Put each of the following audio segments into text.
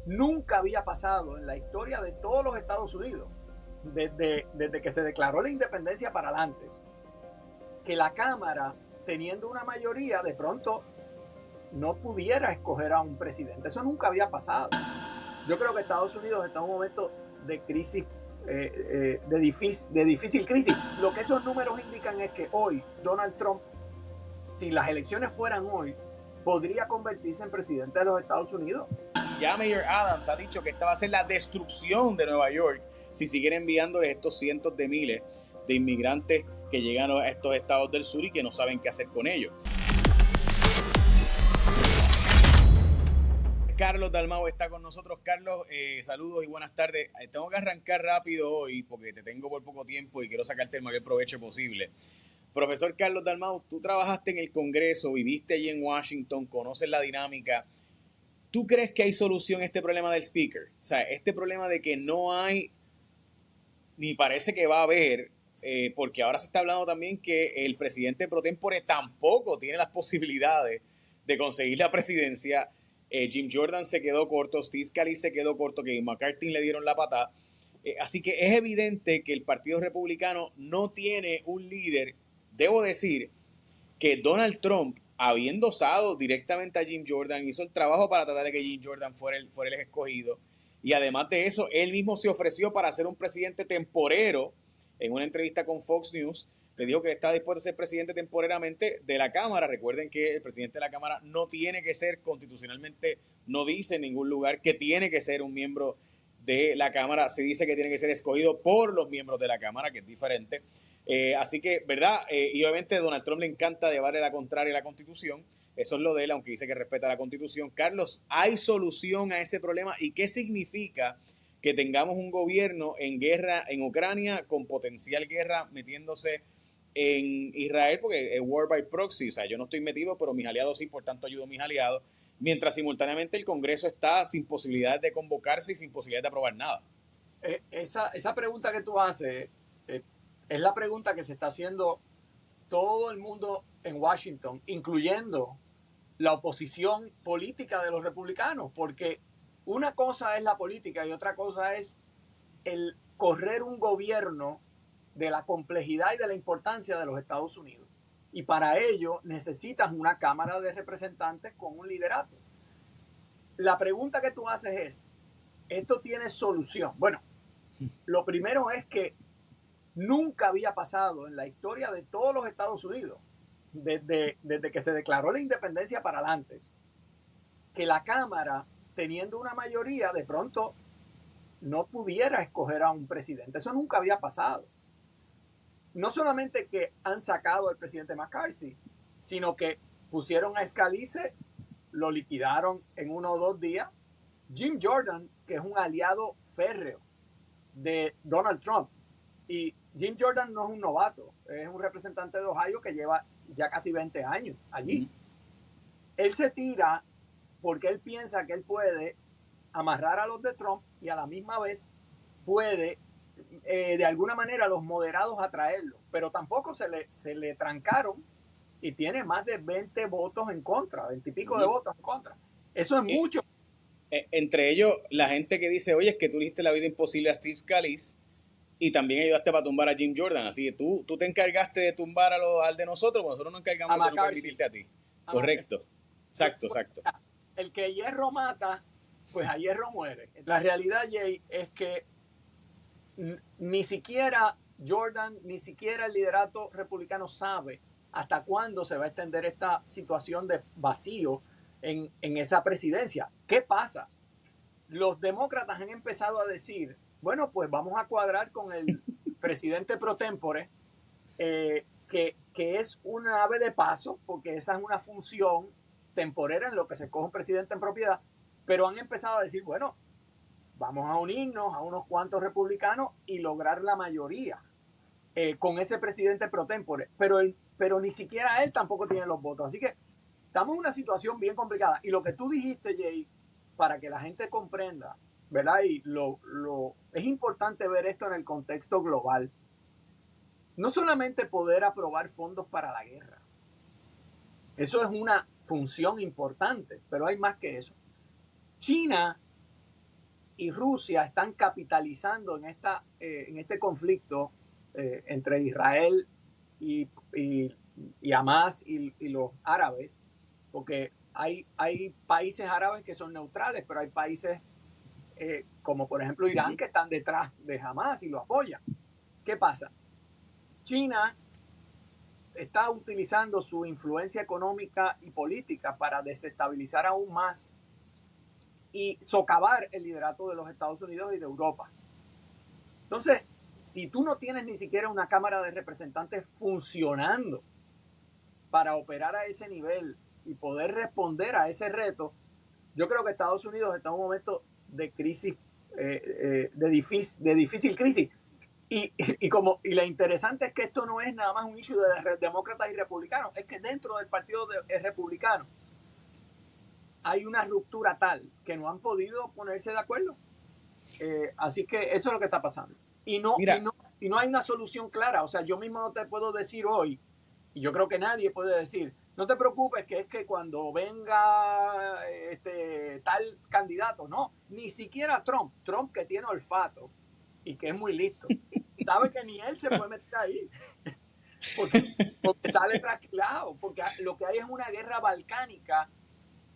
Nunca había pasado en la historia de todos los Estados Unidos, desde que se declaró la independencia para adelante, que la Cámara, teniendo una mayoría, de pronto no pudiera escoger a un presidente. Eso nunca había pasado. Yo creo que Estados Unidos está en un momento de crisis, de difícil crisis. Lo que esos números indican es que hoy Donald Trump, si las elecciones fueran hoy, podría convertirse en presidente de los Estados Unidos. Y ya Mayor Adams ha dicho que esta va a ser la destrucción de Nueva York si siguen enviándoles estos cientos de miles de inmigrantes que llegan a estos estados del sur y que no saben qué hacer con ellos. Carlos Dalmau está con nosotros. Carlos, saludos y buenas tardes. Tengo que arrancar rápido hoy porque te tengo por poco tiempo y quiero sacarte el mayor provecho posible. Profesor Carlos Dalmau, tú trabajaste en el Congreso, viviste allí en Washington, conoces la dinámica. ¿Tú crees que hay solución a este problema del speaker? O sea, este problema de que no hay, ni parece que va a haber, porque ahora se está hablando también que el presidente pro tempore tampoco tiene las posibilidades de conseguir la presidencia. Jim Jordan se quedó corto, Steve Scalise se quedó corto, que McCarthy le dieron la patada. Así que es evidente que el Partido Republicano no tiene un líder. Debo decir que Donald Trump, habiendo osado directamente a Jim Jordan, hizo el trabajo para tratar de que Jim Jordan fuera el escogido. Y además de eso, él mismo se ofreció para ser un presidente temporero. En una entrevista con Fox News, le dijo que estaba dispuesto a ser presidente temporeramente de la Cámara. Recuerden que el presidente de la Cámara no tiene que ser constitucionalmente, no dice en ningún lugar que tiene que ser un miembro de la Cámara. Se dice que tiene que ser escogido por los miembros de la Cámara, que es diferente. Así que, ¿verdad? Y obviamente a Donald Trump le encanta llevarle la contraria a la Constitución. Eso es lo de él, aunque dice que respeta la Constitución. Carlos, ¿hay solución a ese problema? ¿Y qué significa que tengamos un gobierno en guerra en Ucrania, con potencial guerra metiéndose en Israel? Porque es war by proxy. O sea, yo no estoy metido, pero mis aliados sí, por tanto ayudo a mis aliados. Mientras simultáneamente el Congreso está sin posibilidad de convocarse y sin posibilidad de aprobar nada. Esa pregunta que tú haces es la pregunta que se está haciendo todo el mundo en Washington, incluyendo la oposición política de los republicanos, porque una cosa es la política y otra cosa es el correr un gobierno de la complejidad y de la importancia de los Estados Unidos. Y para ello necesitas una Cámara de Representantes con un liderato. La pregunta que tú haces es, ¿esto tiene solución? Bueno, lo primero es que nunca había pasado en la historia de todos los Estados Unidos, desde que se declaró la independencia para adelante, que la Cámara, teniendo una mayoría, de pronto no pudiera escoger a un presidente. Eso nunca había pasado. No solamente que han sacado al presidente McCarthy, sino que pusieron a Scalise, lo liquidaron en 1 o 2 días. Jim Jordan, que es un aliado férreo de Donald Trump, y Jim Jordan no es un novato, es un representante de Ohio que lleva ya casi 20 años allí. Él se tira porque él piensa que él puede amarrar a los de Trump y a la misma vez puede de alguna manera los moderados atraerlo, pero tampoco se le trancaron y tiene más de 20 votos en contra, 20 y pico de votos en contra. Eso es mucho. Entre ellos, la gente que dice, oye, es que tú le hiciste la vida imposible a Steve Scalise y también ayudaste para tumbar a Jim Jordan. Así que tú te encargaste de tumbar al de nosotros, nosotros nos encargamos de no permitirte a ti. Correcto. Exacto, exacto. El que hierro mata, pues a hierro muere. La realidad, Jay, es que ni siquiera Jordan, ni siquiera el liderato republicano sabe hasta cuándo se va a extender esta situación de vacío en esa presidencia. ¿Qué pasa? Los demócratas han empezado a decir, bueno, pues vamos a cuadrar con el presidente pro tempore, que es un ave de paso, porque esa es una función temporera en lo que se coge un presidente en propiedad, pero han empezado a decir, bueno, vamos a unirnos a unos cuantos republicanos y lograr la mayoría con ese presidente pro tempore, pero ni siquiera él tampoco tiene los votos, así que estamos en una situación bien complicada. Y lo que tú dijiste, Jay, para que la gente comprenda, ¿verdad? Y es importante ver esto en el contexto global. No solamente poder aprobar fondos para la guerra, eso es una función importante, pero hay más que eso. China y Rusia están capitalizando en este conflicto entre Israel y Hamas y los árabes, porque hay países árabes que son neutrales, pero hay países como por ejemplo Irán que están detrás de Hamas y lo apoyan. ¿Qué pasa? China está utilizando su influencia económica y política para desestabilizar aún más y socavar el liderato de los Estados Unidos y de Europa. Entonces, si tú no tienes ni siquiera una Cámara de Representantes funcionando para operar a ese nivel y poder responder a ese reto, yo creo que Estados Unidos está en un momento de crisis, de difícil crisis. Y lo interesante es que esto no es nada más un issue de demócratas y republicanos, es que dentro del partido republicano hay una ruptura tal que no han podido ponerse de acuerdo. Así que eso es lo que está pasando. Y no hay una solución clara. O sea, yo mismo no te puedo decir hoy, y yo creo que nadie puede decir, no te preocupes, que es que cuando venga tal candidato, no, ni siquiera Trump que tiene olfato y que es muy listo, sabe que ni él se puede meter ahí, porque sale trasquilado, porque lo que hay es una guerra balcánica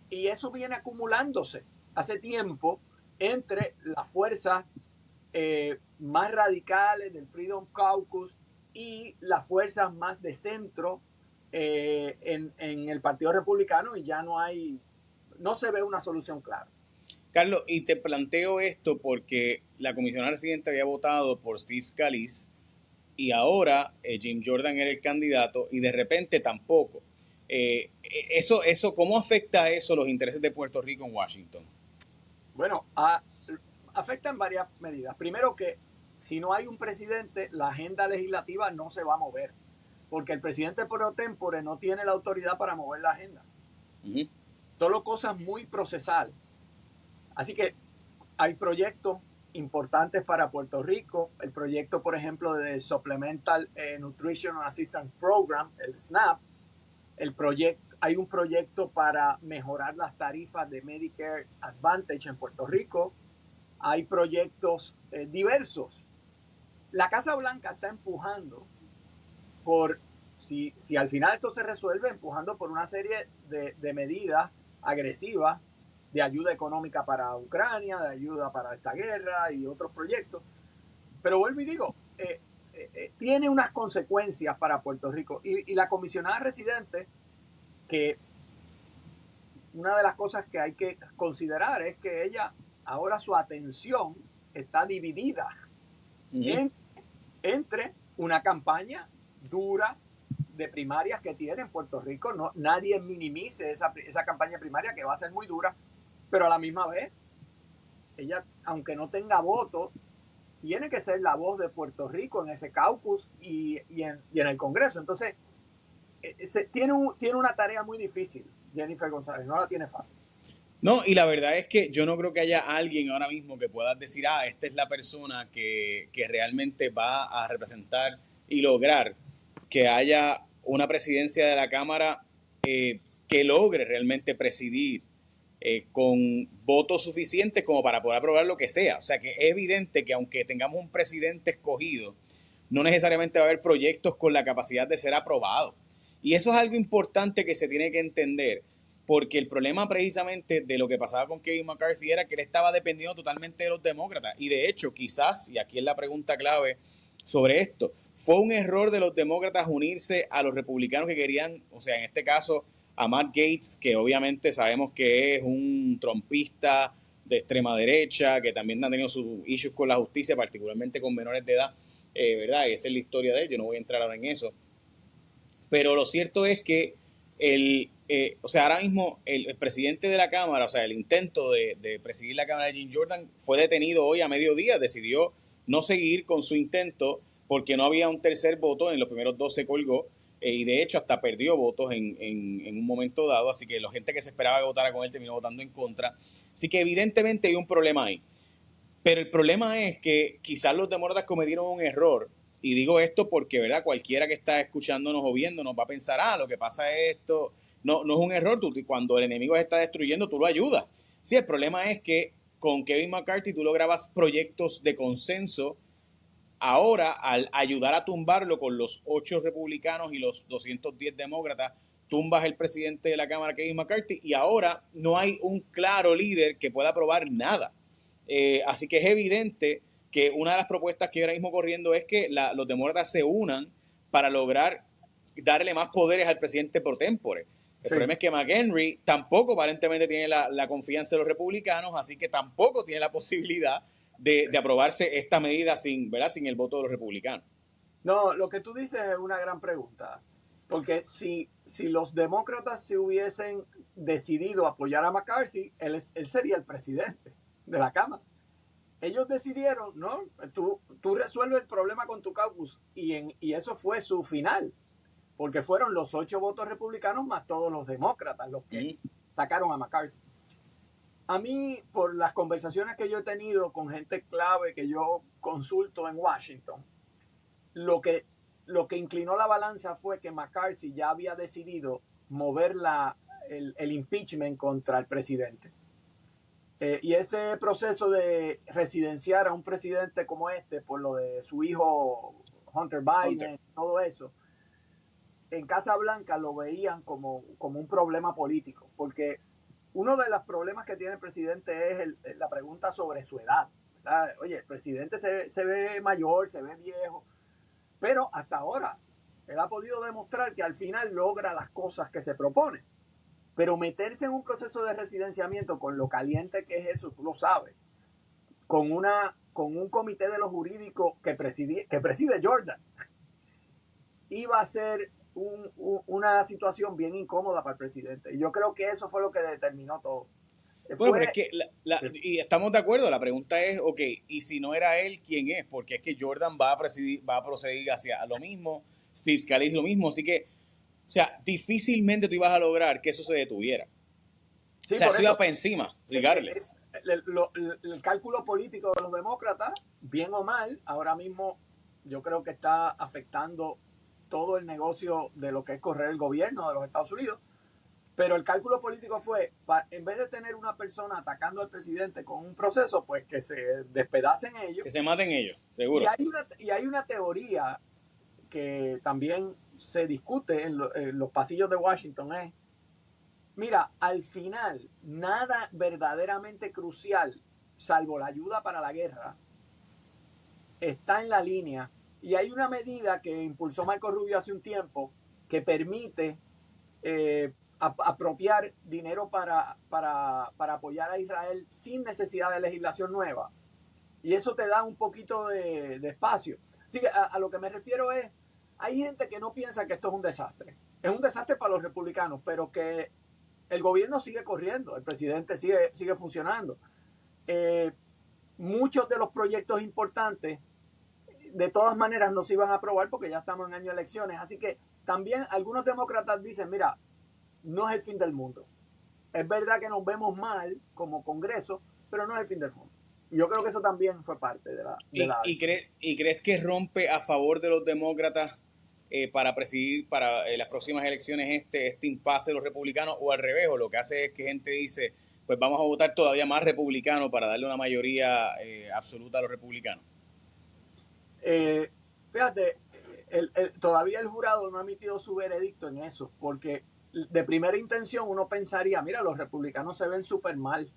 y eso viene acumulándose hace tiempo entre las fuerzas más radicales del Freedom Caucus y las fuerzas más de centro en el Partido Republicano, y ya no se ve una solución clara. Carlos, y te planteo esto porque la comisionada residente había votado por Steve Scalise y ahora Jim Jordan era el candidato y de repente tampoco. ¿Cómo afecta eso los intereses de Puerto Rico en Washington? Bueno, afecta en varias medidas. Primero, que si no hay un presidente, la agenda legislativa no se va a mover, porque el presidente pro tempore no tiene la autoridad para mover la agenda. Solo cosas muy procesales. Así que hay proyectos importantes para Puerto Rico. El proyecto, por ejemplo, de Supplemental Nutrition Assistance Program, el SNAP. Hay un proyecto para mejorar las tarifas de Medicare Advantage en Puerto Rico. Hay proyectos diversos. La Casa Blanca está empujando si al final esto se resuelve, empujando por una serie de medidas agresivas de ayuda económica para Ucrania, de ayuda para esta guerra y otros proyectos. Pero vuelvo y digo, tiene unas consecuencias para Puerto Rico. Y la comisionada residente, que una de las cosas que hay que considerar es que ella, ahora su atención está dividida entre una campaña dura de primarias que tiene en Puerto Rico. No, nadie minimice esa campaña primaria, que va a ser muy dura, pero a la misma vez, ella, aunque no tenga votos, tiene que ser la voz de Puerto Rico en ese caucus y en el Congreso. Entonces, tiene una tarea muy difícil, Jennifer González, no la tiene fácil. No, y la verdad es que yo no creo que haya alguien ahora mismo que pueda decir, esta es la persona que realmente va a representar y lograr que haya una presidencia de la Cámara que logre realmente presidir con votos suficientes como para poder aprobar lo que sea. O sea que es evidente que aunque tengamos un presidente escogido, no necesariamente va a haber proyectos con la capacidad de ser aprobados. Y eso es algo importante que se tiene que entender, porque el problema precisamente de lo que pasaba con Kevin McCarthy era que él estaba dependiendo totalmente de los demócratas. Y de hecho, quizás, y aquí es la pregunta clave sobre esto, fue un error de los demócratas unirse a los republicanos que querían, o sea, en este caso, a Matt Gaetz, que obviamente sabemos que es un trumpista de extrema derecha, que también ha tenido sus issues con la justicia, particularmente con menores de edad, ¿verdad? Y esa es la historia de él, yo no voy a entrar ahora en eso. Pero lo cierto es que ahora mismo el presidente de la Cámara, o sea, el intento de presidir la Cámara de Jim Jordan fue detenido hoy a mediodía, decidió no seguir con su intento porque no había un tercer voto, en los primeros dos se colgó, y de hecho hasta perdió votos en un momento dado, así que la gente que se esperaba que votara con él terminó votando en contra. Así que evidentemente hay un problema ahí. Pero el problema es que quizás los demócratas cometieron un error, y digo esto porque, ¿verdad?, cualquiera que está escuchándonos o viéndonos va a pensar, lo que pasa es esto. No es un error, cuando el enemigo se está destruyendo, tú lo ayudas. Sí, el problema es que con Kevin McCarthy tú lograbas proyectos de consenso. Ahora, al ayudar a tumbarlo con los 8 republicanos y los 210 demócratas, tumbas el presidente de la Cámara, Kevin McCarthy, y ahora no hay un claro líder que pueda aprobar nada. Así que es evidente que una de las propuestas que ahora mismo corriendo es que los demócratas se unan para lograr darle más poderes al presidente pro tempore. El problema es que McHenry tampoco aparentemente tiene la confianza de los republicanos, así que tampoco tiene la posibilidad de aprobarse esta medida sin el voto de los republicanos. No, lo que tú dices es una gran pregunta, porque si los demócratas se hubiesen decidido apoyar a McCarthy, él sería el presidente de la Cámara. Ellos decidieron, ¿no? Tú resuelves el problema con tu caucus y eso fue su final, porque fueron los 8 votos republicanos más todos los demócratas los que sacaron a McCarthy. A mí, por las conversaciones que yo he tenido con gente clave que yo consulto en Washington, lo que inclinó la balanza fue que McCarthy ya había decidido mover el impeachment contra el presidente. Y ese proceso de residenciar a un presidente como este por lo de su hijo Hunter Biden, todo eso, en Casa Blanca lo veían como un problema político, porque uno de los problemas que tiene el presidente es la pregunta sobre su edad, ¿verdad? Oye, el presidente se ve mayor, se ve viejo, pero hasta ahora él ha podido demostrar que al final logra las cosas que se propone. Pero meterse en un proceso de residenciamiento con lo caliente que es eso, tú lo sabes, con un comité de los jurídicos que preside Jordan, iba a ser una situación bien incómoda para el presidente. Y yo creo que eso fue lo que determinó todo. Bueno, pero es que, y estamos de acuerdo, la pregunta es, ok, y si no era él, ¿quién es? Porque es que Jordan va a proceder hacia lo mismo, Steve Scalise lo mismo, así que, o sea, difícilmente tú ibas a lograr que eso se detuviera. Sí, o sea, eso iba para encima, regardless. El cálculo político de los demócratas, bien o mal, ahora mismo yo creo que está afectando todo el negocio de lo que es correr el gobierno de los Estados Unidos. Pero el cálculo político fue, en vez de tener una persona atacando al presidente con un proceso, pues que se despedacen ellos. Que se maten ellos, seguro. Y hay una teoría que también se discute en los pasillos de Washington, es, mira, al final, nada verdaderamente crucial, salvo la ayuda para la guerra, está en la línea. Y hay una medida que impulsó Marco Rubio hace un tiempo que permite apropiar dinero para apoyar a Israel sin necesidad de legislación nueva. Y eso te da un poquito de espacio. Así que a lo que me refiero es, hay gente que no piensa que esto es un desastre. Es un desastre para los republicanos, pero que el gobierno sigue corriendo, el presidente sigue funcionando. Muchos de los proyectos importantes de todas maneras no se iban a aprobar porque ya estamos en año de elecciones. Así que también algunos demócratas dicen, mira, no es el fin del mundo. Es verdad que nos vemos mal como Congreso, pero no es el fin del mundo. Y yo creo que eso también fue parte de la... ¿Y crees que rompe a favor de los demócratas para presidir para las próximas elecciones este impasse de los republicanos, o al revés, o lo que hace es que gente dice, pues vamos a votar todavía más republicano para darle una mayoría absoluta a los republicanos? Fíjate, todavía el jurado no ha emitido su veredicto en eso, porque de primera intención uno pensaría, mira, los republicanos se ven súper mal,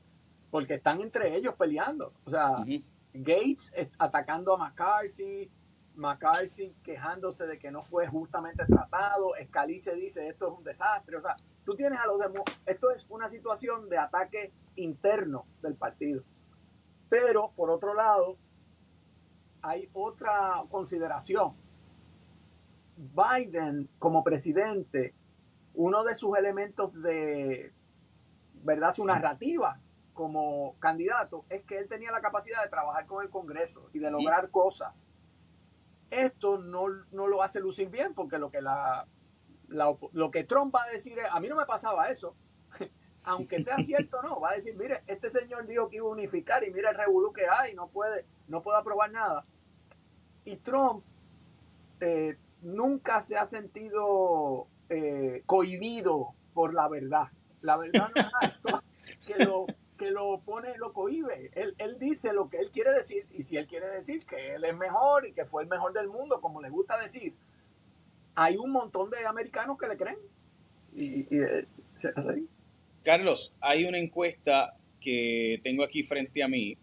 porque están entre ellos peleando. O sea, Gates atacando a McCarthy quejándose de que no fue justamente tratado, Scalise dice esto es un desastre. O sea, tú tienes a los demás, esto es una situación de ataque interno del partido. Pero, por otro lado, hay otra consideración. Biden, como presidente, uno de sus elementos de, ¿verdad?, su narrativa como candidato es que él tenía la capacidad de trabajar con el Congreso y de lograr cosas. Esto no lo hace lucir bien, porque lo que Trump va a decir es, a mí no me pasaba eso. Aunque sea cierto o no, va a decir, mire, este señor dijo que iba a unificar y mira el revolú que hay, no puede aprobar nada. Y Trump nunca se ha sentido cohibido por la verdad. La verdad no es algo que lo pone, lo cohíbe. Él dice lo que él quiere decir, y si él quiere decir que él es mejor y que fue el mejor del mundo, como le gusta decir, hay un montón de americanos que le creen. ¿Sí? Carlos, hay una encuesta que tengo aquí frente a mí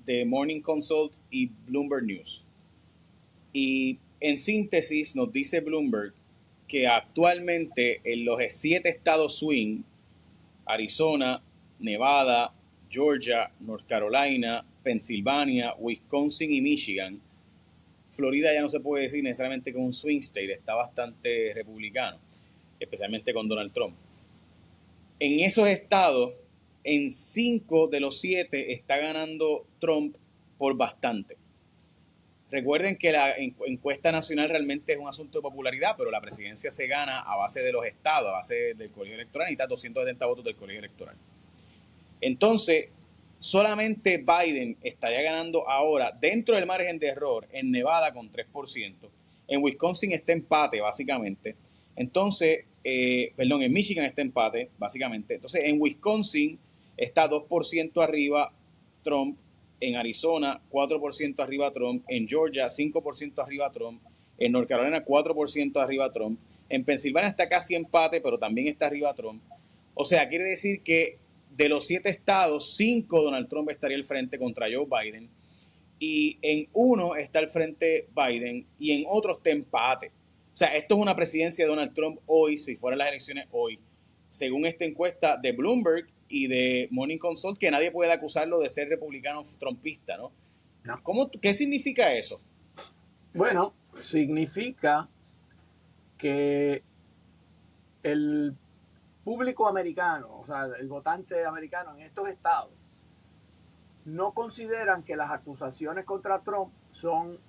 de Morning Consult y Bloomberg News. Y en síntesis nos dice Bloomberg que actualmente en los 7 estados swing, Arizona, Nevada, Georgia, North Carolina, Pensilvania, Wisconsin y Michigan, Florida ya no se puede decir necesariamente que es un swing state, está bastante republicano, especialmente con Donald Trump. En esos estados, en 5 de los 7 está ganando Trump por bastante. Recuerden que la encuesta nacional realmente es un asunto de popularidad, pero la presidencia se gana a base de los estados, a base del colegio electoral, y está 270 votos del colegio electoral. Entonces, solamente Biden estaría ganando ahora, dentro del margen de error, en Nevada con 3%. En Wisconsin está empate, básicamente. Entonces, en Michigan está empate, básicamente. Entonces, en Wisconsin está 2% arriba Trump. En Arizona, 4% arriba Trump. En Georgia, 5% arriba Trump. En North Carolina, 4% arriba Trump. En Pensilvania está casi empate, pero también está arriba Trump. O sea, quiere decir que de los 7 estados, 5 Donald Trump estaría al frente contra Joe Biden. Y en uno está al frente Biden y en otro está empate. O sea, esto es una presidencia de Donald Trump hoy, si fueran las elecciones hoy, según esta encuesta de Bloomberg y de Morning Consult, que nadie puede acusarlo de ser republicano trumpista, ¿no? No. ¿Qué significa eso? Bueno, significa que el público americano, o sea, el votante americano en estos estados, no consideran que las acusaciones contra Trump son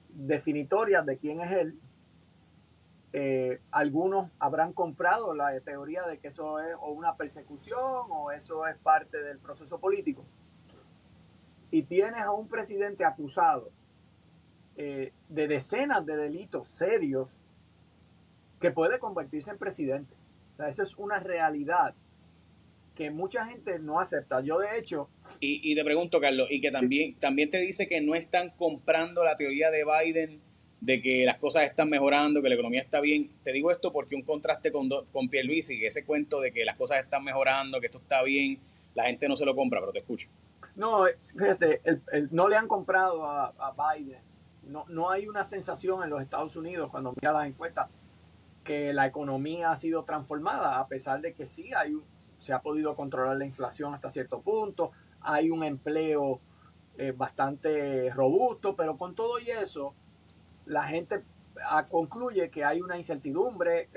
definitorias de quién es él. Algunos habrán comprado la teoría de que eso es o una persecución o eso es parte del proceso político. Y tienes a un presidente acusado de decenas de delitos serios que puede convertirse en presidente. O sea, eso es una realidad que mucha gente no acepta. Yo, de hecho... Y te pregunto, Carlos, y que también te dice que no están comprando la teoría de Biden de que las cosas están mejorando, que la economía está bien. Te digo esto porque un contraste con Pierluisi, que ese cuento de que las cosas están mejorando, que esto está bien, la gente no se lo compra, pero te escucho. No, fíjate, no le han comprado a Biden. No hay una sensación en los Estados Unidos cuando mira las encuestas que la economía ha sido transformada, a pesar de que sí se ha podido controlar la inflación hasta cierto punto, hay un empleo bastante robusto, pero con todo y eso, la gente concluye que hay una incertidumbre,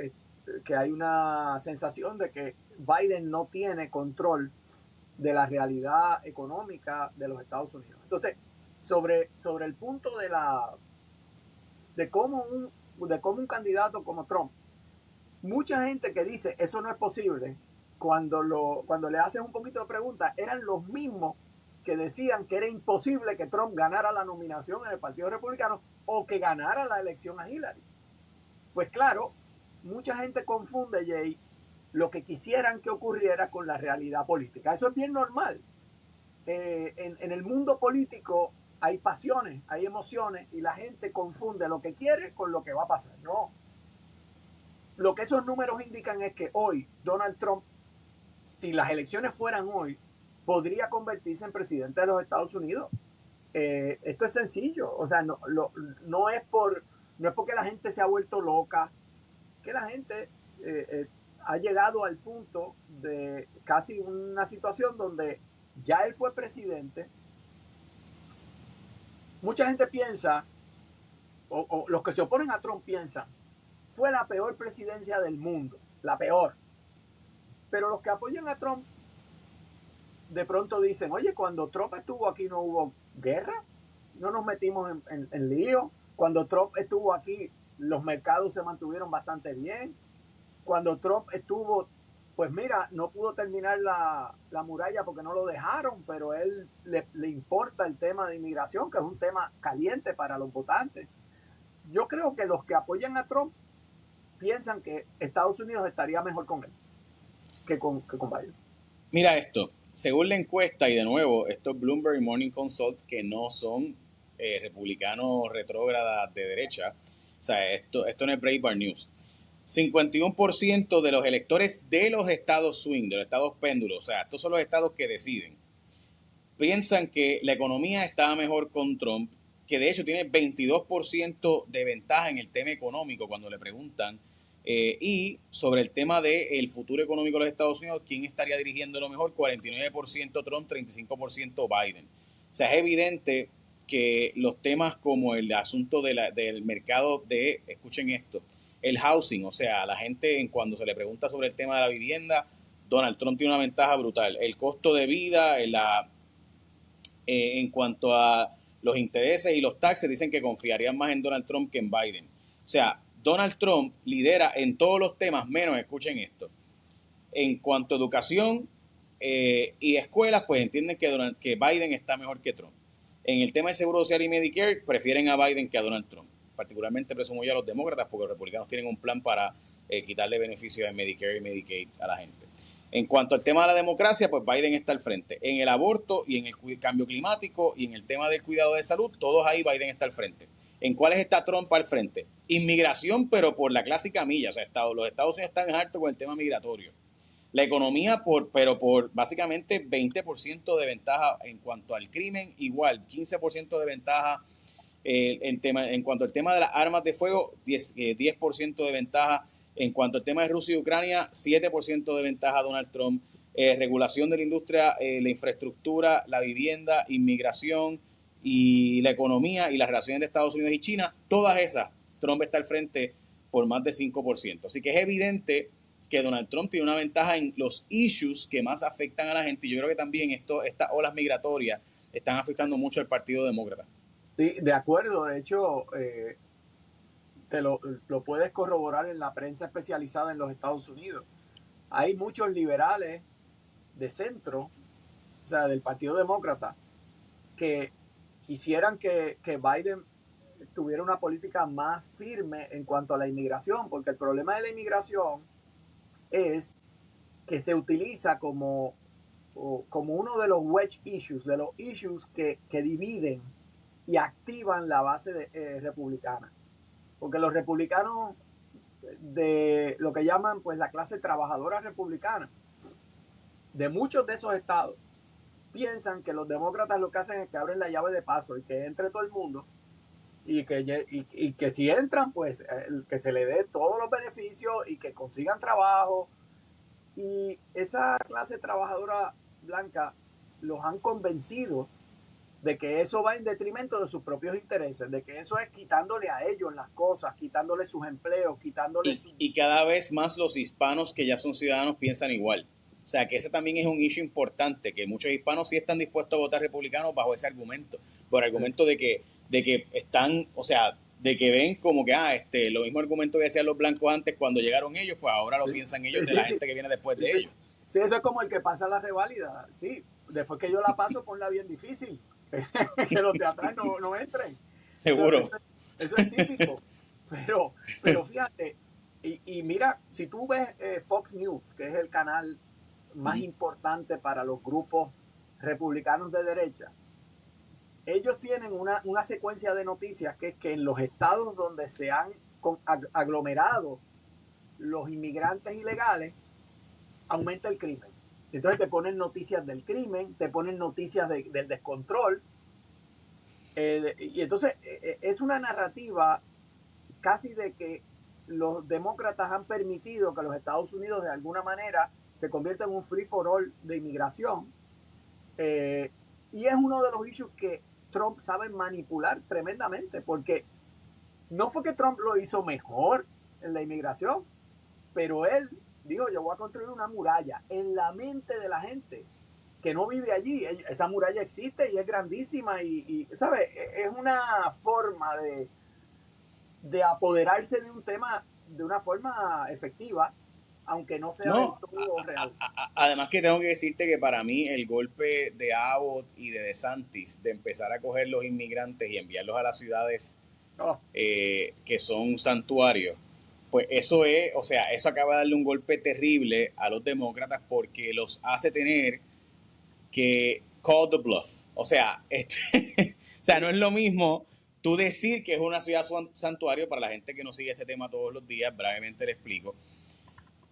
que hay una sensación de que Biden no tiene control de la realidad económica de los Estados Unidos. Entonces, sobre el punto de cómo un candidato como Trump, mucha gente que dice eso no es posible, cuando le hacen un poquito de preguntas, eran los mismos que decían que era imposible que Trump ganara la nominación en el Partido Republicano o que ganara la elección a Hillary. Pues claro, mucha gente confunde, Jay, lo que quisieran que ocurriera con la realidad política. Eso es bien normal. En el mundo político hay pasiones, hay emociones y la gente confunde lo que quiere con lo que va a pasar. No. Lo que esos números indican es que hoy Donald Trump, si las elecciones fueran hoy, podría convertirse en presidente de los Estados Unidos. Esto es sencillo. O sea, no es porque la gente se ha vuelto loca, que la gente ha llegado al punto de casi una situación donde ya él fue presidente. Mucha gente piensa, o los que se oponen a Trump piensan, fue la peor presidencia del mundo, la peor. Pero los que apoyan a Trump de pronto dicen, oye, cuando Trump estuvo aquí no hubo guerra, no nos metimos en lío. Cuando Trump estuvo aquí, los mercados se mantuvieron bastante bien. Cuando Trump estuvo, pues mira, no pudo terminar la muralla porque no lo dejaron, pero él le importa el tema de inmigración, que es un tema caliente para los votantes. Yo creo que los que apoyan a Trump piensan que Estados Unidos estaría mejor con él que con Biden. Mira esto, según la encuesta, y de nuevo, esto es Bloomberg Morning Consult, que no son republicanos retrógradas de derecha, o sea, esto no es Breitbart News. 51% de los electores de los estados swing, de los estados péndulos, o sea, estos son los estados que deciden, piensan que la economía estaba mejor con Trump, que de hecho tiene 22% de ventaja en el tema económico cuando le preguntan, y sobre el tema del futuro económico de los Estados Unidos, ¿quién estaría dirigiendo lo mejor? 49% Trump, 35% Biden. O sea, es evidente que los temas como el asunto del mercado de, escuchen esto, el housing, o sea, la gente cuando se le pregunta sobre el tema de la vivienda, Donald Trump tiene una ventaja brutal. El costo de vida, en cuanto a los intereses y los taxes, dicen que confiarían más en Donald Trump que en Biden. O sea, Donald Trump lidera en todos los temas, menos, escuchen esto, en cuanto a educación y escuelas, pues entienden que Biden está mejor que Trump. En el tema de seguro social y Medicare, prefieren a Biden que a Donald Trump. Particularmente presumo yo a los demócratas, porque los republicanos tienen un plan para quitarle beneficios de Medicare y Medicaid a la gente. En cuanto al tema de la democracia, pues Biden está al frente. En el aborto y en el cambio climático y en el tema del cuidado de salud, todos ahí Biden está al frente. ¿En cuáles está Trump al frente? Inmigración, pero por la clásica milla. O sea, los Estados Unidos están hartos con el tema migratorio. La economía, pero por básicamente 20% de ventaja en cuanto al crimen, igual, 15% de ventaja en cuanto al tema de las armas de fuego, 10% de ventaja. En cuanto al tema de Rusia y Ucrania, 7% de ventaja a Donald Trump. Regulación de la industria, la infraestructura, la vivienda, inmigración y la economía y las relaciones de Estados Unidos y China, todas esas, Trump está al frente por más de 5%. Así que es evidente que Donald Trump tiene una ventaja en los issues que más afectan a la gente. Y yo creo que también estas olas migratorias están afectando mucho al Partido Demócrata. Sí, de acuerdo. De hecho, te lo puedes corroborar en la prensa especializada en los Estados Unidos. Hay muchos liberales de centro, o sea, del Partido Demócrata, que quisieran que Biden tuviera una política más firme en cuanto a la inmigración, porque el problema de la inmigración es que se utiliza como uno de los wedge issues, de los issues que dividen y activan la base republicana. Porque los republicanos de lo que llaman pues la clase trabajadora republicana de muchos de esos estados piensan que los demócratas lo que hacen es que abren la llave de paso y que entre todo el mundo y que si entran pues que se le dé todos los beneficios y que consigan trabajo. Y esa clase trabajadora blanca los han convencido de que eso va en detrimento de sus propios intereses, de que eso es quitándole a ellos las cosas, quitándole sus empleos, quitándole y cada vez más los hispanos que ya son ciudadanos piensan igual. O sea, que ese también es un issue importante, que muchos hispanos sí están dispuestos a votar republicanos bajo ese argumento, por el argumento de que están, o sea, de que ven como que, lo mismo argumento que decían los blancos antes cuando llegaron ellos, pues ahora lo piensan ellos de la gente que viene después de ellos. Sí, eso es como el que pasa la reválida. Sí, después que yo la paso, ponla bien difícil. Que los de atrás no entren. Seguro. Eso es típico. Pero fíjate, y mira, si tú ves Fox News, que es el canal más importante para los grupos republicanos de derecha, ellos tienen una secuencia de noticias que es que en los estados donde se han aglomerado los inmigrantes ilegales, aumenta el crimen. Entonces te ponen noticias del crimen, te ponen noticias del descontrol. Y entonces es una narrativa casi de que los demócratas han permitido que los Estados Unidos de alguna manera se convierta en un free for all de inmigración. Y es uno de los issues que Trump sabe manipular tremendamente, porque no fue que Trump lo hizo mejor en la inmigración, pero él dijo, yo voy a construir una muralla en la mente de la gente que no vive allí. Esa muralla existe y es grandísima y ¿sabes? Es una forma de apoderarse de un tema de una forma efectiva, aunque no sea del todo real. Además que tengo que decirte que para mí el golpe de Abbott y de DeSantis de empezar a coger los inmigrantes y enviarlos a las ciudades que son santuarios, pues eso acaba de darle un golpe terrible a los demócratas porque los hace tener que call the bluff. O sea, o sea, no es lo mismo tú decir que es una ciudad santuario. Para la gente que no sigue este tema todos los días, brevemente le explico.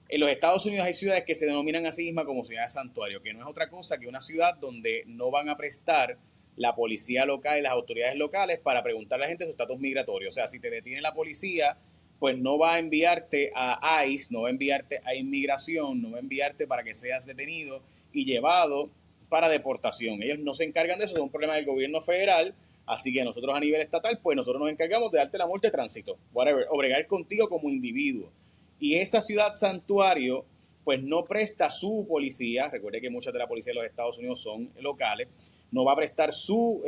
En los Estados Unidos hay ciudades que se denominan a sí mismas como ciudades santuario, que no es otra cosa que una ciudad donde no van a prestar la policía local y las autoridades locales para preguntarle a la gente su estatus migratorio. O sea, si te detiene la policía, pues no va a enviarte a ICE, no va a enviarte a inmigración, no va a enviarte para que seas detenido y llevado para deportación. Ellos no se encargan de eso, es un problema del gobierno federal, así que nosotros a nivel estatal, pues nosotros nos encargamos de darte la multa de tránsito, whatever, o bregar contigo como individuo. Y esa ciudad santuario, pues no presta su policía, recuerde que muchas de la policía de los Estados Unidos son locales, no va a prestar sus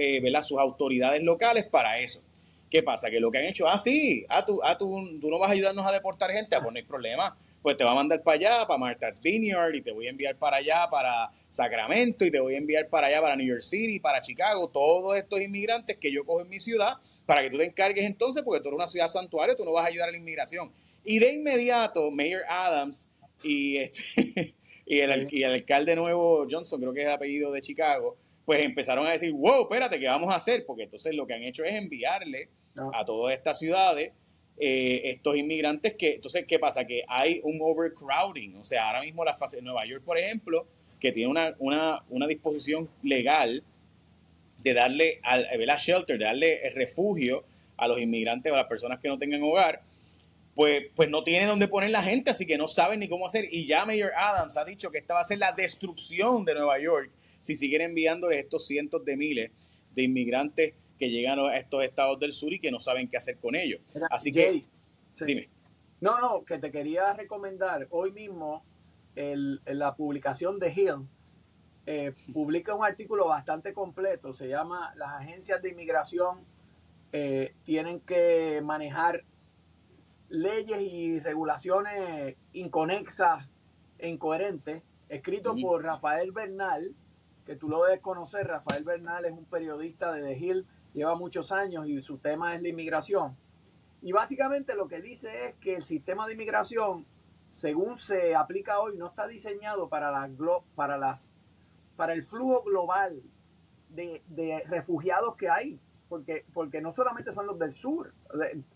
autoridades locales para eso. ¿Qué pasa? Que lo que han hecho, sí, tú no vas a ayudarnos a deportar gente, pues no hay problema, pues te va a mandar para allá, para Martha's Vineyard, y te voy a enviar para allá, para Sacramento, y te voy a enviar para allá, para New York City, para Chicago, todos estos inmigrantes que yo cojo en mi ciudad, para que tú te encargues entonces, porque tú eres una ciudad santuario, tú no vas a ayudar a la inmigración. Y de inmediato, Mayor Adams y, y el alcalde nuevo, Johnson, creo que es el apellido de Chicago, pues empezaron a decir, wow, espérate, ¿qué vamos a hacer? Porque entonces lo que han hecho es enviarle a todas estas ciudades estos inmigrantes que, entonces, ¿qué pasa? Que hay un overcrowding. O sea, ahora mismo la fase de Nueva York, por ejemplo, que tiene una disposición legal de darle shelter, de darle refugio a los inmigrantes o a las personas que no tengan hogar, pues no tiene dónde poner la gente, así que no saben ni cómo hacer. Y ya Mayor Adams ha dicho que esta va a ser la destrucción de Nueva York si siguen enviándoles estos cientos de miles de inmigrantes que llegan a estos estados del sur y que no saben qué hacer con ellos. Así que, sí. Dime. No, que te quería recomendar hoy mismo la publicación de Hill. Publica un artículo bastante completo, se llama Las agencias de inmigración tienen que manejar leyes y regulaciones inconexas e incoherentes, escrito por Rafael Bernal, que tú lo debes conocer. Rafael Bernal es un periodista de The Hill, lleva muchos años y su tema es la inmigración. Y básicamente lo que dice es que el sistema de inmigración, según se aplica hoy, no está diseñado para el flujo global de refugiados que hay. Porque no solamente son los del sur,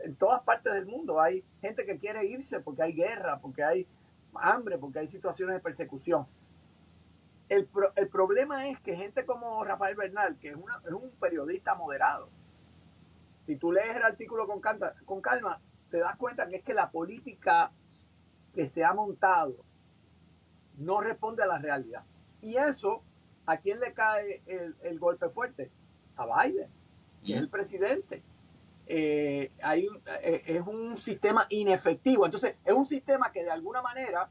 en todas partes del mundo hay gente que quiere irse porque hay guerra, porque hay hambre, porque hay situaciones de persecución. El problema es que gente como Rafael Bernal, que es un periodista moderado, si tú lees el artículo con calma, te das cuenta que es que la política que se ha montado no responde a la realidad. Y eso, ¿a quién le cae el golpe fuerte? A Biden, que es el presidente. Es un sistema inefectivo. Entonces, es un sistema que de alguna manera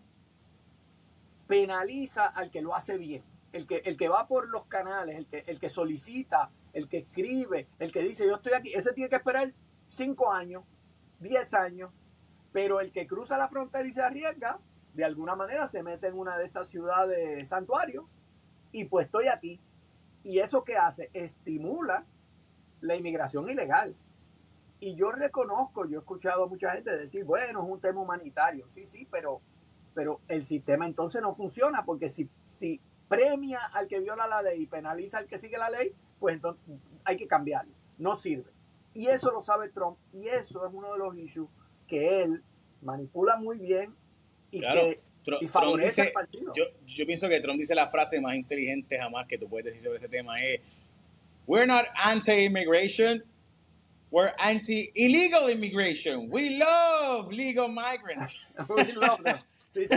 penaliza al que lo hace bien. El que va por los canales, el que solicita, el que escribe, el que dice yo estoy aquí, ese tiene que esperar 5 años, 10 años, pero el que cruza la frontera y se arriesga, de alguna manera se mete en una de estas ciudades santuarios y pues estoy aquí. Y eso que hace, estimula la inmigración ilegal. Y yo reconozco, yo he escuchado a mucha gente decir, bueno, es un tema humanitario. Sí, pero el sistema entonces no funciona, porque si premia al que viola la ley y penaliza al que sigue la ley, pues entonces hay que cambiarlo. No sirve. Y eso lo sabe Trump, y eso es uno de los issues que él manipula muy bien y claro, y favorece al partido. Yo pienso que Trump dice la frase más inteligente jamás que tú puedes decir sobre este tema, es we're not anti-immigration, we're anti-illegal immigration. We love legal migrants. We love them. Sí.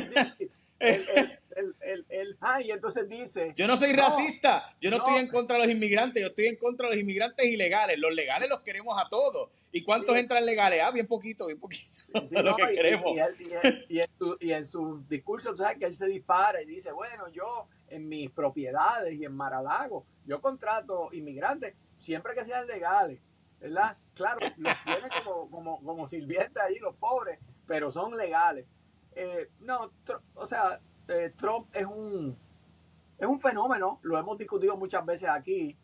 Y entonces dice... Yo no soy racista, yo no estoy en contra de los inmigrantes, yo estoy en contra de los inmigrantes ilegales. Los legales los queremos a todos. ¿Y cuántos entran legales? Bien poquito. Lo que queremos. Y en su discurso, tú sabes que él se dispara y dice, bueno, yo en mis propiedades y en Mar-a-Lago, yo contrato inmigrantes siempre que sean legales, ¿verdad? Claro, los tiene como sirvientes allí, los pobres, pero son legales. Trump es un fenómeno, lo hemos discutido muchas veces aquí,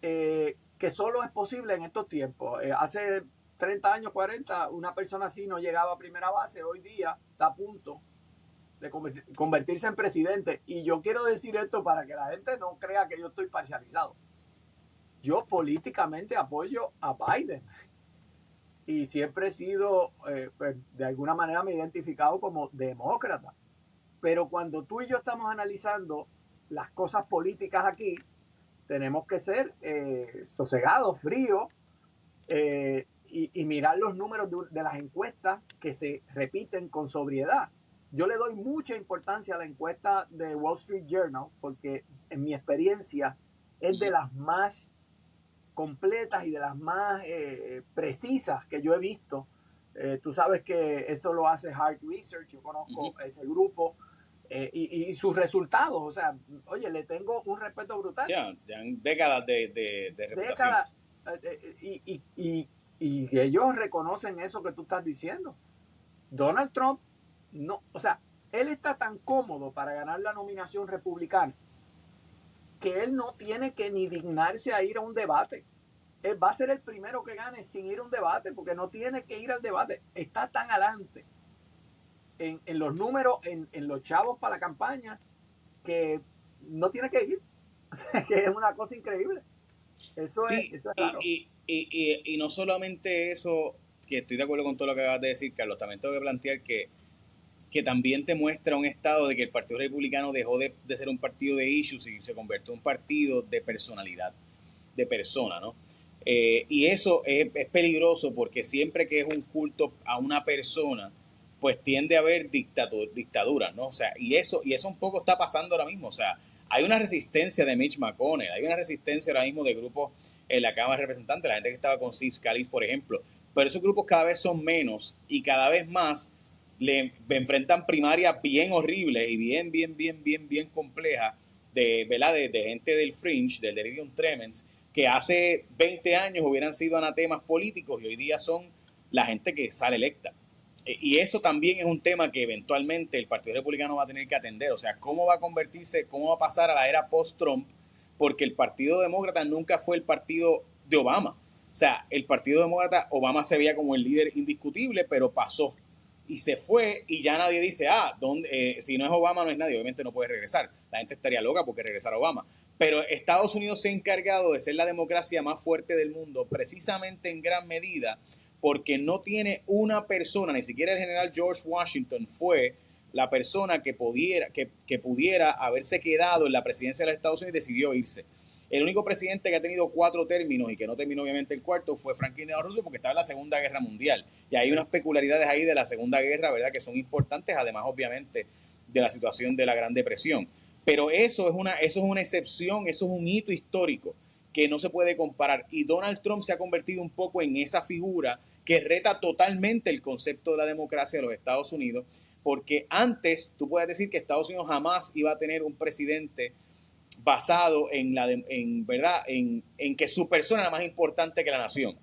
que solo es posible en estos tiempos. Hace 30 años, 40, una persona así no llegaba a primera base, hoy día está a punto de convertirse en presidente. Y yo quiero decir esto para que la gente no crea que yo estoy parcializado. Yo políticamente apoyo a Biden y siempre he sido, pues, de alguna manera me he identificado como demócrata. Pero cuando tú y yo estamos analizando las cosas políticas aquí, tenemos que ser sosegados, fríos, y mirar los números de las encuestas que se repiten con sobriedad. Yo le doy mucha importancia a la encuesta de Wall Street Journal porque en mi experiencia es de las más completas y de las más precisas que yo he visto. Tú sabes que eso lo hace Hard Research, yo conozco ese grupo y sus resultados. O sea, oye, le tengo un respeto brutal. Ya décadas de reputación. Y ellos reconocen eso que tú estás diciendo. Donald Trump, no, o sea, él está tan cómodo para ganar la nominación republicana que él no tiene que ni dignarse a ir a un debate. Él va a ser el primero que gane sin ir a un debate porque no tiene que ir al debate. Está tan adelante en los números, en los chavos para la campaña, que no tiene que ir. O sea, que es una cosa increíble. Eso es raro. Y no solamente eso, que estoy de acuerdo con todo lo que acabas de decir, Carlos, también tengo que plantear que también te muestra un estado de que el Partido Republicano dejó de ser un partido de issues y se convirtió en un partido de personalidad, de persona, ¿no? Y eso es peligroso porque siempre que es un culto a una persona, pues tiende a haber dictaduras, ¿no? O sea, y eso un poco está pasando ahora mismo. O sea, hay una resistencia de Mitch McConnell, hay una resistencia ahora mismo de grupos en la Cámara de Representantes, la gente que estaba con Steve Scalise, por ejemplo, pero esos grupos cada vez son menos y cada vez más le enfrentan primarias bien horribles y bien complejas ¿verdad? De gente del fringe, del delirium tremens, que hace 20 años hubieran sido anatemas políticos y hoy día son la gente que sale electa. Y eso también es un tema que eventualmente el Partido Republicano va a tener que atender. O sea, cómo va a convertirse, cómo va a pasar a la era post-Trump, porque el Partido Demócrata nunca fue el partido de Obama. O sea, el Partido Demócrata, Obama se veía como el líder indiscutible, pero pasó y se fue y ya nadie dice, si no es Obama no es nadie, obviamente no puede regresar. La gente estaría loca porque regresara Obama. Pero Estados Unidos se ha encargado de ser la democracia más fuerte del mundo, precisamente en gran medida porque no tiene una persona, ni siquiera el general George Washington fue la persona que pudiera haberse quedado en la presidencia de los Estados Unidos y decidió irse. El único presidente que ha tenido 4 términos y que no terminó obviamente el cuarto fue Franklin Delano Roosevelt porque estaba en la Segunda Guerra Mundial. Y hay unas peculiaridades ahí de la Segunda Guerra, ¿verdad?, que son importantes, además obviamente de la situación de la Gran Depresión. Pero eso es una excepción, eso es un hito histórico que no se puede comparar. Y Donald Trump se ha convertido un poco en esa figura que reta totalmente el concepto de la democracia de los Estados Unidos, porque antes tú puedes decir que Estados Unidos jamás iba a tener un presidente basado ¿verdad? En que su persona era más importante que la nación.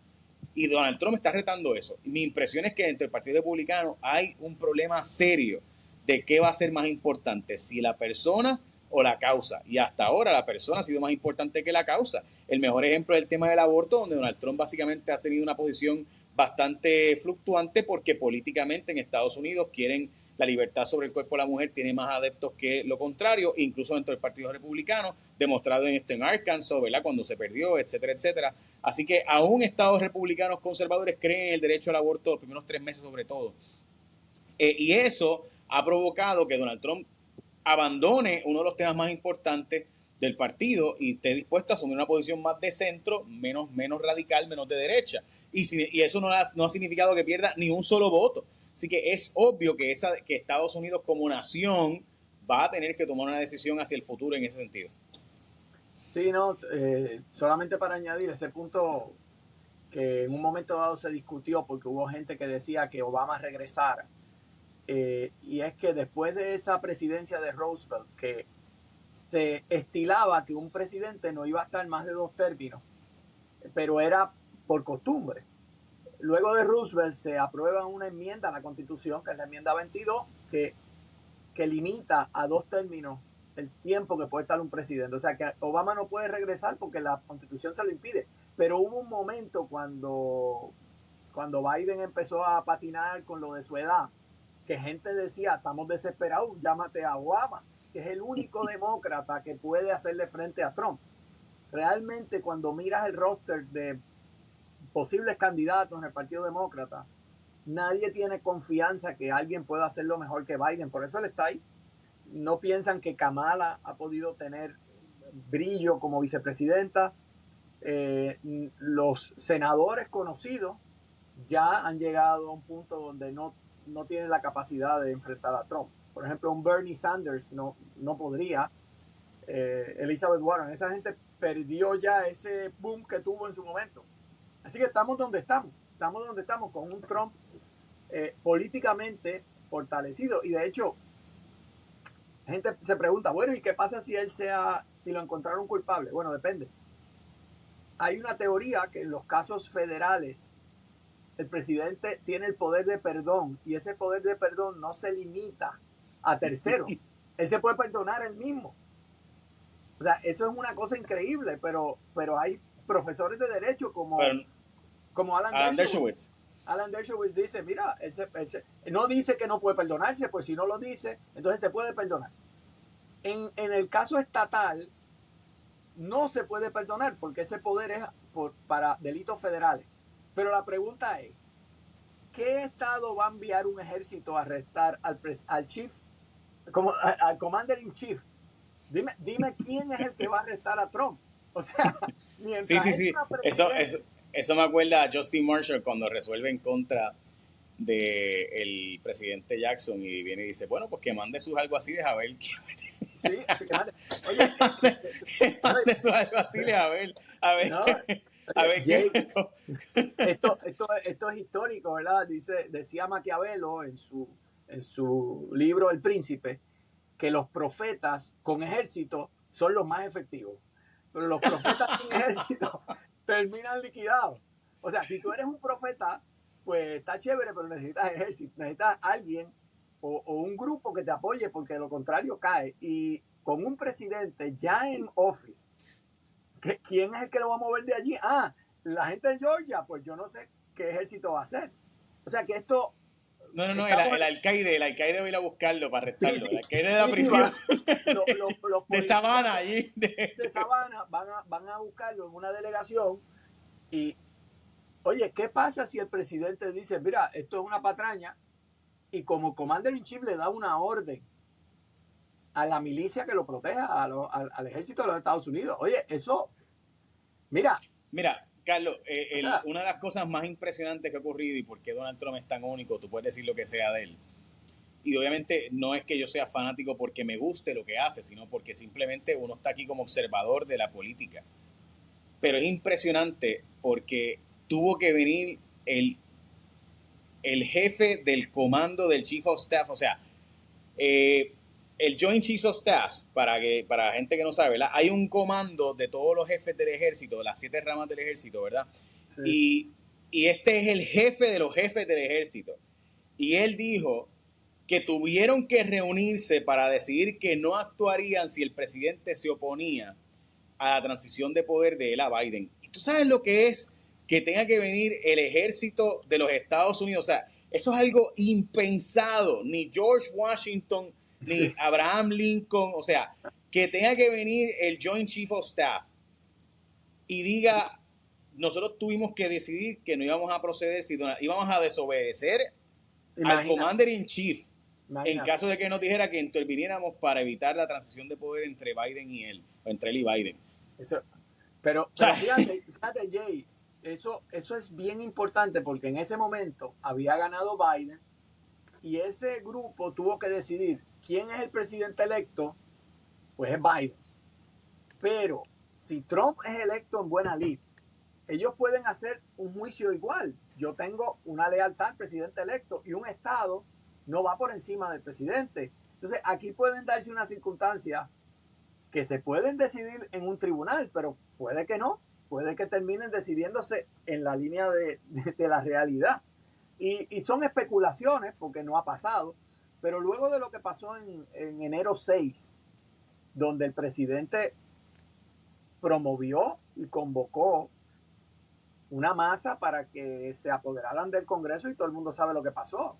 Y Donald Trump está retando eso. Y mi impresión es que entre el Partido Republicano hay un problema serio de qué va a ser más importante, si la persona o la causa. Y hasta ahora la persona ha sido más importante que la causa. El mejor ejemplo es el tema del aborto, donde Donald Trump básicamente ha tenido una posición bastante fluctuante porque políticamente en Estados Unidos quieren la libertad sobre el cuerpo de la mujer, tiene más adeptos que lo contrario, incluso dentro del Partido Republicano, demostrado en esto en Arkansas, ¿verdad?, cuando se perdió, etcétera, etcétera. Así que aún estados republicanos conservadores creen en el derecho al aborto los primeros 3 meses sobre todo. Y eso ha provocado que Donald Trump abandone uno de los temas más importantes del partido y esté dispuesto a asumir una posición más de centro, menos radical, menos de derecha. Y eso no ha significado que pierda ni un solo voto. Así que es obvio que Estados Unidos como nación va a tener que tomar una decisión hacia el futuro en ese sentido. Sí, no, solamente para añadir ese punto que en un momento dado se discutió porque hubo gente que decía que Obama regresara. Y es que después de esa presidencia de Roosevelt, que se estilaba que un presidente no iba a estar más de 2 términos, pero era por costumbre. Luego de Roosevelt se aprueba una enmienda a la Constitución, que es la enmienda 22, que limita a 2 términos el tiempo que puede estar un presidente. O sea que Obama no puede regresar porque la Constitución se lo impide. Pero hubo un momento cuando Biden empezó a patinar con lo de su edad, que gente decía, estamos desesperados, llámate a Obama, que es el único demócrata que puede hacerle frente a Trump. Realmente cuando miras el roster de posibles candidatos en el Partido Demócrata, nadie tiene confianza que alguien pueda hacerlo mejor que Biden. Por eso él está ahí. No piensan que Kamala ha podido tener brillo como vicepresidenta. Los senadores conocidos ya han llegado a un punto donde no tienen la capacidad de enfrentar a Trump. Por ejemplo, un Bernie Sanders no podría. Elizabeth Warren, esa gente perdió ya ese boom que tuvo en su momento. Así que estamos donde estamos con un Trump políticamente fortalecido. Y de hecho, la gente se pregunta, bueno, ¿y qué pasa si si lo encontraron culpable? Bueno, depende. Hay una teoría que en los casos federales el presidente tiene el poder de perdón y ese poder de perdón no se limita a terceros. Él se puede perdonar él mismo. O sea, eso es una cosa increíble, pero hay profesores de derecho como Alan Dershowitz. Alan Dershowitz dice, mira, él no dice que no puede perdonarse, pues si no lo dice, entonces se puede perdonar. En el caso estatal, no se puede perdonar porque ese poder es para delitos federales. Pero la pregunta es, ¿qué estado va a enviar un ejército a arrestar al chief, al commander in chief? Dime quién es el que va a arrestar a Trump. O sea, mientras sí. Eso me acuerda a Justin Marshall cuando resuelve en contra del presidente Jackson y viene y dice, bueno, pues que mande sus alguaciles a ver. Sí, así que mande. Oye, mande sus alguaciles a ver. No, a ver Jay, esto es histórico, ¿verdad? Decía Maquiavelo en su libro El Príncipe que los profetas con ejército son los más efectivos, pero los profetas sin ejército terminan liquidados. O sea, si tú eres un profeta, pues está chévere, pero necesitas ejército, necesitas alguien o un grupo que te apoye, porque de lo contrario cae. Y con un presidente ya en office, ¿quién es el que lo va a mover de allí? La gente de Georgia, pues yo no sé qué ejército va a hacer. O sea que esto... No, el alcaide va a ir a buscarlo para arrestarlo. Sí. El alcaide de la prisión. Los de Savannah, allí. De Savannah van a buscarlo en una delegación y, oye, ¿qué pasa si el presidente dice, mira, esto es una patraña, y como commander in chief le da una orden a la milicia que lo proteja, al ejército de los Estados Unidos? Oye, eso, mira, Carlos, una de las cosas más impresionantes que ha ocurrido y por qué Donald Trump es tan único, tú puedes decir lo que sea de él, y obviamente no es que yo sea fanático porque me guste lo que hace, sino porque simplemente uno está aquí como observador de la política, pero es impresionante porque tuvo que venir el jefe del comando del Chief of Staff, o sea, el Joint Chiefs of Staff, para gente que no sabe, ¿verdad? Hay un comando de todos los jefes del ejército, de las 7 ramas del ejército, ¿verdad? Sí. Y este es el jefe de los jefes del ejército. Y él dijo que tuvieron que reunirse para decidir que no actuarían si el presidente se oponía a la transición de poder de él a Biden. ¿Y tú sabes lo que es que tenga que venir el ejército de los Estados Unidos? O sea, eso es algo impensado. Ni George Washington, ni Abraham Lincoln, o sea, que tenga que venir el Joint Chief of Staff y diga, nosotros tuvimos que decidir que no íbamos a proceder, si íbamos a desobedecer al Commander in Chief, en caso de que nos dijera que interviniéramos para evitar la transición de poder entre Biden y él, o entre él y Biden. Pero fíjate, Jay, eso es bien importante porque en ese momento había ganado Biden y ese grupo tuvo que decidir quién es el presidente electo, pues es Biden. Pero si Trump es electo en buena lid, ellos pueden hacer un juicio igual. Yo tengo una lealtad al presidente electo y un estado no va por encima del presidente. Entonces aquí pueden darse una circunstancia que se pueden decidir en un tribunal, pero puede que no, puede que terminen decidiéndose en la línea de la realidad. Y son especulaciones porque no ha pasado, pero luego de lo que pasó en enero 6, donde el presidente promovió y convocó una masa para que se apoderaran del Congreso y todo el mundo sabe lo que pasó.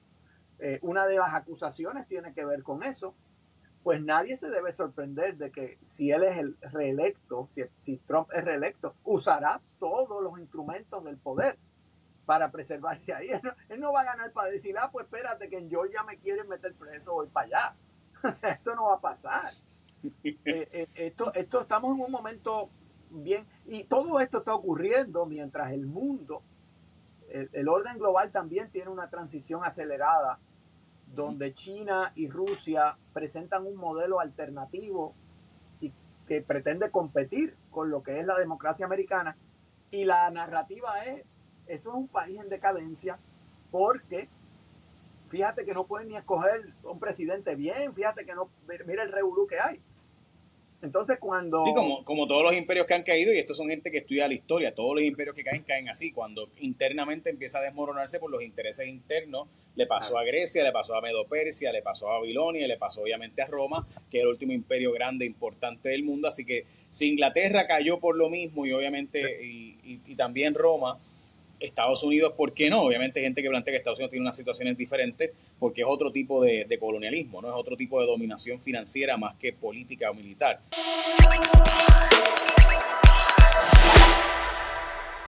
una de las acusaciones tiene que ver con eso. Pues nadie se debe sorprender de que si él es el reelecto, si Trump es reelecto, usará todos los instrumentos del poder para preservarse ahí. Él no va a ganar para decir, pues espérate que en Georgia me quieren meter preso, voy para allá. O sea, eso no va a pasar. Estamos en un momento bien, y todo esto está ocurriendo mientras el mundo, el orden global también tiene una transición acelerada, donde China y Rusia presentan un modelo alternativo y que pretende competir con lo que es la democracia americana. Y la narrativa es, eso es un país en decadencia, porque fíjate que no pueden ni escoger un presidente bien, fíjate que no, mira el revolú que hay. Entonces cuando... Sí, como todos los imperios que han caído, y estos son gente que estudia la historia, todos los imperios que caen así, cuando internamente empieza a desmoronarse por los intereses internos. Le pasó a Grecia, le pasó a Medo-Persia, le pasó a Babilonia, le pasó obviamente a Roma, que es el último imperio grande e importante del mundo. Así que si Inglaterra cayó por lo mismo, y obviamente y también Roma, Estados Unidos, ¿por qué no? Obviamente hay gente que plantea que Estados Unidos tiene unas situaciones diferentes porque es otro tipo de colonialismo, ¿no? Es otro tipo de dominación financiera más que política o militar.